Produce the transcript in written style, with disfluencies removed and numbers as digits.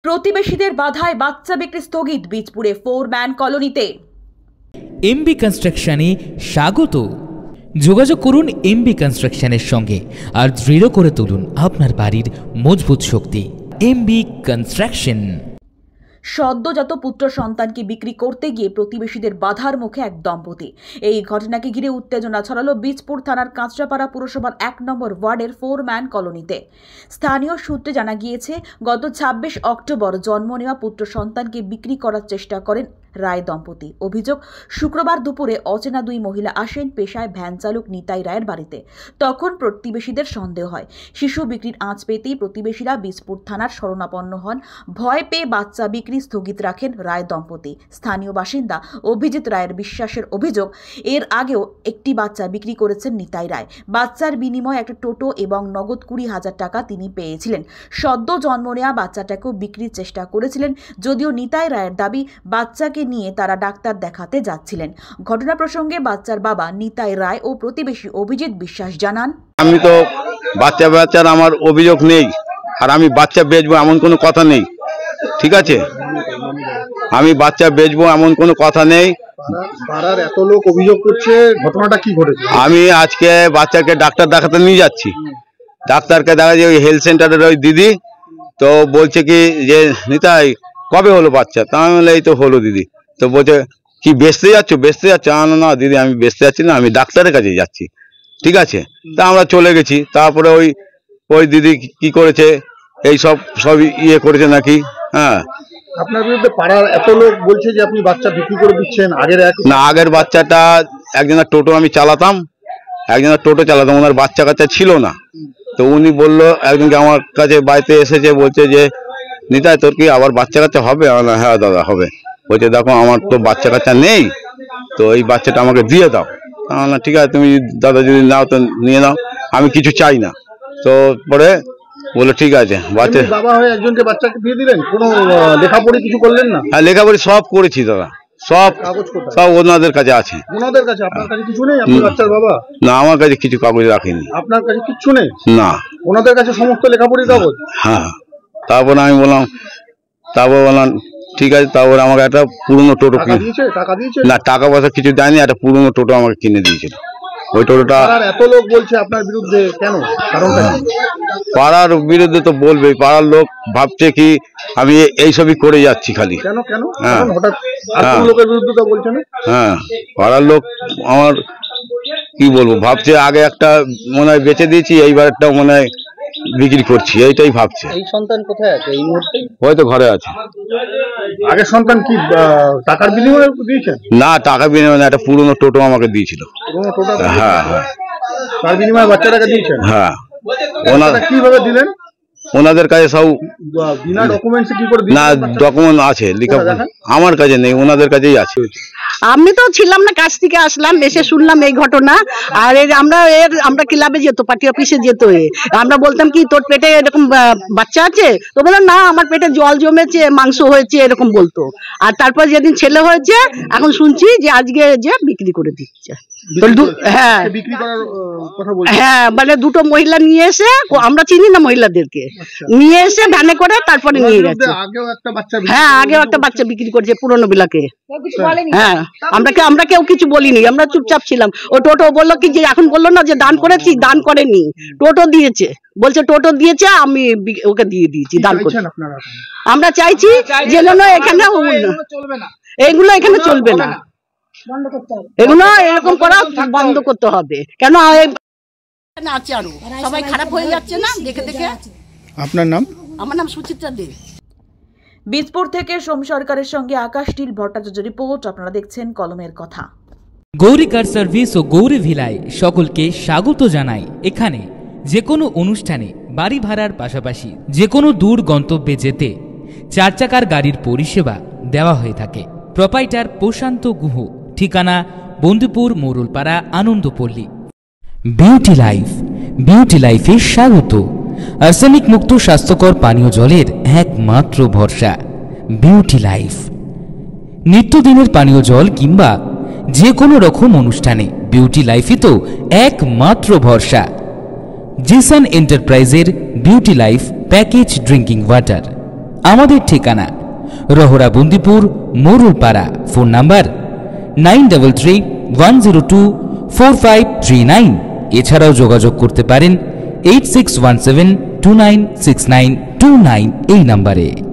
প্রতিবেশীদের বাধায় বাচ্চা বিক্রি স্থগিত বীজপুরে ফোরম্যান কলোনিতে। এমবি কনস্ট্রাকশনে স্বাগত। যোগাযোগ করুন এমবি কনস্ট্রাকশনের সঙ্গে আর দৃঢ় করে তুলুন আপনার বাড়ির মজবুত শক্তি। MB construction. সদ্যজাত পুত্র সন্তানকে বিক্রি করতে গিয়ে প্রতিবেশীদের বাধার মুখে এক দম্পতি। এই ঘটনাকে ঘিরে উত্তেজনা ছড়ালো বীজপুর থানার কাঁচরাপাড়া পুরসভার 1 নম্বর ওয়ার্ডের ফোরম্যান কলোনিতে। স্থানীয় সূত্রে জানা গিয়েছে, গত 26 অক্টোবর জন্ম নেওয়া পুত্র সন্তানকে বিক্রি করার চেষ্টা করেন রায় দম্পতি। অভিযোগ, শুক্রবার দুপুরে অচেনা 2 মহিলা আসেন পেশায় ভ্যান চালক নিতাই রায়ের বাড়িতে। তখন প্রতিবেশীদের সন্দেহ হয় শিশু বিক্রির আঁচ পেতেই প্রতিবেশীরা বীজপুর থানার শরণাপন্ন হন। ভয় পেয়ে বাচ্চা বিক্রি স্থগিত রাখেন রায় দম্পতি। স্থানীয় বাসিন্দা অভিজিৎ রায়ের বিশ্বাসের অভিযোগ, এর আগেও একটি বাচ্চা বিক্রি করেছেন নিতাই রায়। বাচ্চার বিনিময়ে একটা টোটো এবং নগদ 20,000 টাকা তিনি পেয়েছিলেন। সদ্য জন্ম নেওয়া বাচ্চাটাকেও বিক্রির চেষ্টা করেছিলেন, যদিও নিতাই রায়ের দাবি বাচ্চাকে নিয়ে তারা ডাক্তার দেখাতে যাচ্ছিলেন। ঘটনা প্রসঙ্গে বাচ্চার বাবা নিতাই রায় ও প্রতিবেশী অভিজিৎ বিশ্বাস জানান, আমি তো বাচ্চার আমার অভিযোগ নেই, আর আমি বাচ্চা বেচবো এমন কোনো কথা নেই। ঠিক আছে, আমি বাচ্চা বেচবো এমন কোনো কথা নেই। পাড়ার এত লোক অভিযোগ করছে, ঘটনাটা কি ঘটেছে? আমি আজকে বাচ্চাকে ডাক্তার দেখাতে নিয়ে যাচ্ছি। ডাক্তারকে দেখা যায় ওই হেলথ সেন্টারের ওই দিদি, তো বলছে কি যে নিতাই কবে হলো বাচ্চা? তা আমি বলে এই তো হলো দিদি। তো বলছে কি বেচতে যাচ্ছ? না দিদি, আমি বেচতে যাচ্ছি না, আমি ডাক্তারের কাছে যাচ্ছি। ঠিক আছে, তা আমরা চলে গেছি। তারপরে ওই দিদি কি করেছে, এই সব ইয়ে করেছে নাকি। হ্যাঁ, আপনার বিরুদ্ধে পাড়ার এত লোক বলছে যে আপনি বাচ্চা বিক্রি করে দিচ্ছেন। আগের বাচ্চাটা একজনের টোটো আমি চালাতাম, ওনার বাচ্চা কাচ্চা ছিল না। তো উনি বললো, একজনকে আমার কাছে বাড়িতে এসেছে, বলছে যে নিতাই তোর কি আবার বাচ্চা কাচ্চা হবে? হ্যাঁ দাদা হবে। বলছে দেখো আমার তো বাচ্চা কাচ্চা নেই, তো এই বাচ্চাটা আমাকে দিয়ে দাও। না ঠিক আছে, তুমি দাদা যদি নাও তো নিয়ে নাও, আমি কিছু চাই না। তো পরে বলে ঠিক আছে। বাবা হয়ে একজনকে বাচ্চাকে দিয়ে দিলেন, কোনো লেখাপড়ি কিছু করলেন না? হ্যাঁ, লেখাপড়ি সব করেছি দাদা, সব ওনাদের কাছে আছে। ওনাদের কাছে? আপনার কাছে কিছু নেই? আপনি বাচ্চার বাবা? না, আমার কাছে কিছু কাগজ রাখিনি। আপনার কাছে কিছু নেই? না, ওনাদের কাছে সমস্ত লেখাপড়ির কাগজ? হ্যাঁ। তারপর আমি বললাম ঠিক আছে। তারপর আমাকে একটা পুরনো টোটো না, টাকা পয়সা কিছু দেয়নি, একটা পুরনো টোটো আমাকে কিনে দিয়েছিল। ওই টোটোটা এত লোক বলছে আপনার বিরুদ্ধে, কেন? কারণটা কি? পাড়ার বিরুদ্ধে তো বলবেই, পাড়ার লোক ভাবছে কি আমি এইসবই করে যাচ্ছি খালি। কেন? হ্যাঁ, হঠাৎ লোকের বিরুদ্ধে তো বলছে না? হ্যাঁ, পাড়ার লোক আমার কি বলবো, ভাবছে আগে একটা মনে হয় বেচে দিয়েছি, এইবার একটা মনে হয় বিক্রি করছি, এইটাই ভাবছে। এই সন্তান কোথায় আছে এই মুহূর্তে? হয়তো ঘরে আছে। আগের সন্তান কি টাকার বিনিময়ে দিয়েছেন? না, টাকা বিনিময়ে একটা পুরনো টোটো আমাকে দিয়েছিল। হ্যাঁ, তার বিনিময়ে বাচ্চাটাকে দিয়েছেন? হ্যাঁ। কিভাবে দিলেন? ওনাদের কাছে সব বিনা ডকুমেন্টসে কি করে? না, ডকুমেন্ট আছে, লেখা আমার কাছে নেই, ওনাদের কাছেই আছে। আমি তো ছিলাম না, কাছ থেকে আসলাম, এসে শুনলাম এই ঘটনা। আর আমরা ক্লাবে যেত, পার্টি অফিসে যেত। আমরা বলতাম কি তোর পেটে এরকম বাচ্চা আছে? তো বললাম না, আমার পেটে জল জমেছে, মাংস হয়েছে, এরকম বলতো। আর তারপর যেদিন ছেলে হয়েছে, এখন শুনছি যে আজকে যে বিক্রি করে দিচ্ছে। হ্যাঁ, হ্যাঁ, মানে 2টো মহিলা নিয়ে এসে, আমরা চিনি না মহিলাদেরকে, নিয়ে এসে ভ্যানে করে তারপরে নিয়ে গেছে। হ্যাঁ, আগেও একটা বাচ্চা বিক্রি করেছে পুরনো বিলাকে। হ্যাঁ, আমরা কেউ কিছু বলিনি, আমরা চুপচাপ ছিলাম। ও টোটো বললো কি যে এখন বললো না যে দান করেছি, দান করেনি, টোটো দিয়েছে। বলছে টোটো দিয়েছে, আমি ওকে দিয়ে দিয়েছি দান করে। আমরা চাইছি যে এখানে এগুলো এখানে চলবে না, এগুলো এরকম করা বন্ধ করতে হবে। কেন আছে আরো সবাই খারাপ হয়ে যাচ্ছে না দেখে দেখে। আপনার নাম? আমার নাম সুচিত্রা দে। বীজপুর থেকে সোম সরকারের সঙ্গে আকাশ টিল ভট্টাচার্য রিপোর্ট। আপনারা দেখছেন কলমের কথা। গৌরী কার সার্ভিস ও গৌরী ভিলায় সকলকে স্বাগত জানাই। এখানে যে কোনো অনুষ্ঠানে বাড়ি ভাড়ার পাশাপাশি যে কোনো দূর গন্তব্যে যেতে 4 চাকার গাড়ির পরিষেবা দেওয়া হয়ে থাকে। প্রোপাইটার প্রশান্ত গুহ, ঠিকানা বন্দুপুর মোরুলপাড়া, আনন্দপল্লী। বিউটি লাইফে স্বাগত। আর্সেনিক মুক্ত স্বাস্থ্যকর পানীয় জলের একমাত্র ভরসা বিউটি লাইফ। নিত্যদিনের পানীয় জল কিংবা যে কোনো রকম অনুষ্ঠানে বিউটি লাইফই তো একমাত্র ভরসা। জিসান এন্টারপ্রাইজের beauty life package drinking water, আমাদের ঠিকানা রহরা বন্দিপুর মোরুলপাড়া। Phone number 9331024539। এছাড়াও যোগাযোগ করতে পারেন 8617296929 এই নাম্বারে।